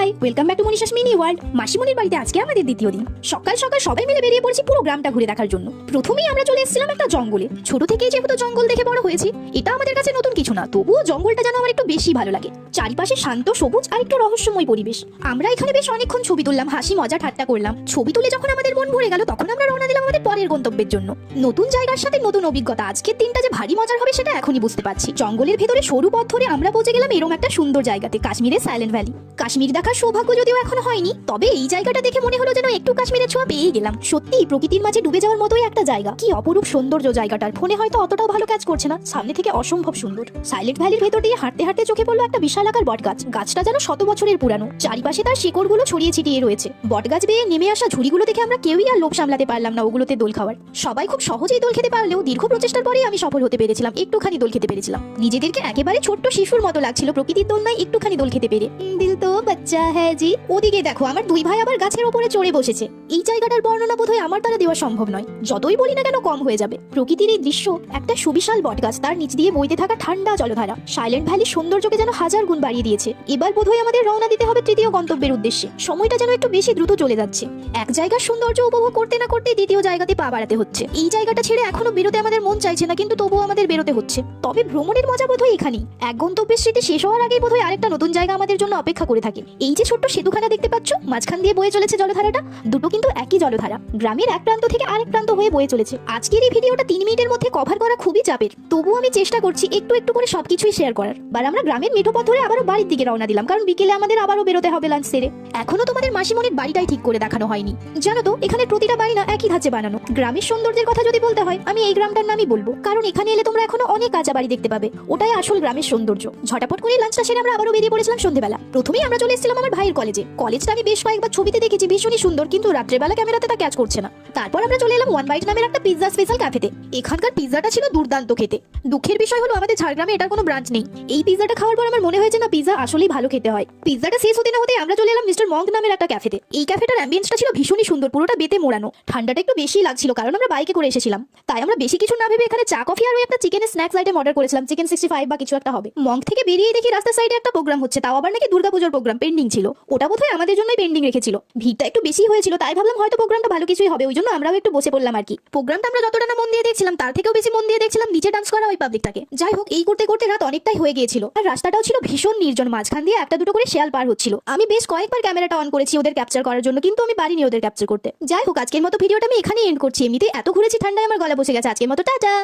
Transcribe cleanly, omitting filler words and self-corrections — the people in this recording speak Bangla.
High, welcome back to Manisha's mini world. মাসিমণির বাড়িতে আজকে আমাদের দ্বিতীয় দিন। সকাল সকাল সবাই মিলে বেরিয়ে পড়েছি পুরো গ্রামটা ঘুরে দেখার জন্য। প্রথমেই আমরা চলে এসেছিলাম একটা জঙ্গলে। ছোট থেকেই যেহেতু জঙ্গল দেখে বড় হয়েছি, এটা আমাদের কাছে নতুন কিছু না, তবুও জঙ্গলটা যেন আমার একটু বেশি ভালো লাগে। চারিপাশে শান্ত সবুজ আর একটু রহস্যময় পরিবেশ। আমরা এখানে বেশ অনেকক্ষণ ছবি তুললাম, হাসি মজা ঠাট্টা করলাম। ছবি তুলে যখন আমাদের মন ভরে গেল, তখন আমরা রওনা দিলাম আমাদের পরের গন্তব্যের জন্য। নতুন জায়গার সাথে নতুন অভিজ্ঞতা। আজকের দিনটা যে ভারী মজার হবে সেটা এখনই বুঝতে পারছি। জঙ্গলের ভেতরে সরু পথ ধরে আমরা পৌঁছে গেলাম এরকম একটা সুন্দর জায়গাতে, কাশ্মীরের সাইলেন্ট ভ্যালি। কাশ্মীর দেখার সৌভাগ্য যদিও এখনো হয়নি, তবে এই জায়গাটা দেখে মনে হলো যেন একটু কাশ্মীরের ছোঁয়া পেয়ে গেলাম। সত্যি প্রকৃতির মাঝে ডুবে যাওয়ার মতোই একটা জায়গা। কি অপরূপ সৌন্দর্য জায়গাটার। ফোনে হয়তো অতটাও ভালো কাজ করছে না, সামনে থেকে অসম্ভব সুন্দর। সাইলেন্ট ভ্যালির ভেতর দিয়ে হাঁটতে হাঁটতে চোখে পড়লো একটা বিশাল আকার বটগাছ। গাছটা যেন শত বছরের পুরানো, চারিপাশে তার শিকড়গুলো ছড়িয়ে ছিটিয়ে রয়েছে। বটগাছ বেয়ে নেমে আসা ঝুড়িগুলো দেখে আমরা কেউই আর লোভ সামলাতে পারলাম না ওগুলোতে দোল খাওয়ার। সবাই খুব সহজেই দোল খেতে পারলেও দীর্ঘ প্রচেষ্টার পরেই আমি সফল হতে পেরেছিলাম, একটুখানি দোল খেতে পেরেছিলাম। নিজেদেরকে একেবারে ছোট্ট শিশুর মতো লাগছিল প্রকৃতির দোলনায় একটুখানি দোল খেতে পেরে। দিল তো বাচ্চা হ্যাঁ জি। ওদিকে দেখো, আমার দুই ভাই আবার গাছের উপরে চড়ে বসেছে। এই জায়গাটার বর্ণনা বোধহয় আমার দ্বারা দেওয়া সম্ভব নয়, যতই বলি না কেন কম হয়ে যাবে। প্রকৃতির এই দৃশ্য, একটা সুবিশাল বটগাছ, তার নিচ দিয়ে বইতে থাকা ঠান্ডা জলধারা, সাইলেন্ট ভ্যালির সৌন্দর্যকে যেন হাজার গুণ বাড়িয়ে দিয়েছে। এবার বোধহয় আমাদের রওনা দিতে হবে তৃতীয় গন্তব্যের উদ্দেশ্যে। সময়টা যেন একটু বেশি দ্রুত চলে যাচ্ছে। এক জায়গার সৌন্দর্য উপভোগ করতে না করতে দ্বিতীয় জায়গাতে পা বাড়াতে হচ্ছে। এই জায়গাটা ছেড়ে এখনো বেরোতে আমাদের মন চাইছে না, কিন্তু তবুও আমাদের বেরোতে হচ্ছে। তবে ভ্রমণের মজা বোধহয় এখানেই। এক গন্তব্যের স্মৃতি শেষ হওয়ার আগেই বোধহয় আরেকটা নতুন জায়গা আমাদের জন্য অপেক্ষা করে থাকে। এই যে ছোট্ট সেতুখানা দেখতে পাচ্ছ, মাঝখান দিয়ে বয়ে চলেছে জলধারাটা, দুটো কিন্তু একই জলধারা। গ্রামের এক প্রান্ত থেকে আরেক প্রান্ত হয়ে বয়ে চলেছে। আজকের এই ভিডিওটা 3 মিনিটের মধ্যে কভার করা খুবই চাপের, তবুও আমি চেষ্টা করছি একটু একটু করে সবকিছুই শেয়ার করার। বার আমরা গ্রামের মেঠো পথ ধরে আবারও বাড়ির দিকে রওনা দিলাম, কারণ বিকেলে আমাদের আবারও বেরোতে হবে লাঞ্চ সেরে। এখনো তোমাদের মাসিমণির বাড়িটাই ঠিক করে দেখানো হয়নি। জানো তো, এখানে প্রতিটা বাড়ি না একই ধাঁচে বানানো। গ্রামের সৌন্দর্যের কথা যদি বলতে হয়, আমি এই গ্রামটার নামই বলবো, কারণ এখানে এলে তোমরা এখনো অনেক কাঁচা বাড়ি দেখতে পাবে। ওটাই আসল গ্রামের সৌন্দর্য। ঝটাপট করে লাঞ্চটা সেরে আমরা আবারও বেরিয়ে পড়েছিলাম সন্ধ্যেবেলা। প্রথমেই আমরা চলে এসেছিলাম আমার ভাইয়ের কলেজে। কলেজটা আমি বেশ কয়েকবার ছবিতে দেখেছি, ভীষণই সুন্দর, কিন্তু রাত্রেবেলা ক্যামেরাতে তা ক্যাচ করছে না। তারপর আমরা চলে এলাম ওয়ান বাইট নামের একটা পিৎজা স্পেশাল ক্যাফেতে। এখানকার পিৎজাটা ছিল দুর্দান্ত খেতে। দুঃখের বিষয় হলো আমাদের ঝাড়গ্রামে এটার কোনো ব্রাঞ্চ নেই। এই পিৎজাটা খাওয়ার পর আমার মনে হয়েছে না, পিৎজা আসলেই ভালো খেতে হয়। পিৎজাটা শেষ হতে না হতে আমরা চলে এলাম মিস্টার মঙ্ক নামের একটা ক্যাফেতে। এই ক্যাফেটার অ্যাম্বিয়েন্সটা ছিল ভীষণই সুন্দর, পুরোটা বেতে মোড়ানো। ঠান্ডাটা একটু বেশি লাগছিল, কারণ আমরা বাইকে করে এসেছিলাম। তাই আমরা বেশি কিছু না ভেবে এখানে চা কফি আর একটা চিকেনের স্ন্যাক্স আইটেম অর্ডার করেছিলাম। চিকেন 65 বা কিছু একটা হবে। মঙ্ক থেকে বেরিয়ে দেখি রাস্তার সাইডে একটা প্রোগ্রাম হচ্ছে, তাও আবার নাকি দুর্গাপুজোর প্রোগ্রাম পেন্ডিং ছিল। ওটা বোধহয় আমাদের জন্যই পেন্ডিং রেখেছিল। ভিড়টা একটু বেশি হয়েছিল, তাই ভাবলাম হয়তো প্রোগ্রামটা ভালো কিছুই হবে, ওই জন্য আমরাও একটু বসে পড়লাম আর কি। প্রোগ্রামটা আমরা যতটা না মন দিয়ে দেখছিলাম, তার থেকেও বেশি মন দিয়ে দেখছিলাম নিচে ডান্স করা ওই পাবলিকটাকে। যাই হোক, এই করতে করতে রাত অনেকটাই হয়ে গিয়েছিল, আর রাস্তাটাও ছিল ভীষণ নির্জন। মাঝখান দিয়ে একটা দুটো করে শেয়াল পার হচ্ছিল। আমি বেশ কয়েকবার ক্যামেরাটা অন করেছি ওদের ক্যাপচার করার জন্য, কিন্তু আমি পারিনি ওদের ক্যাপচার করতে। যাই হোক, আজকের মতো ভিডিওটা আমি এখানেই এন্ড করছি। এমনিতে এত ঘুরেছি, ঠান্ডায় আমার গলা বসে গেছে। আজকের মতো টাটা।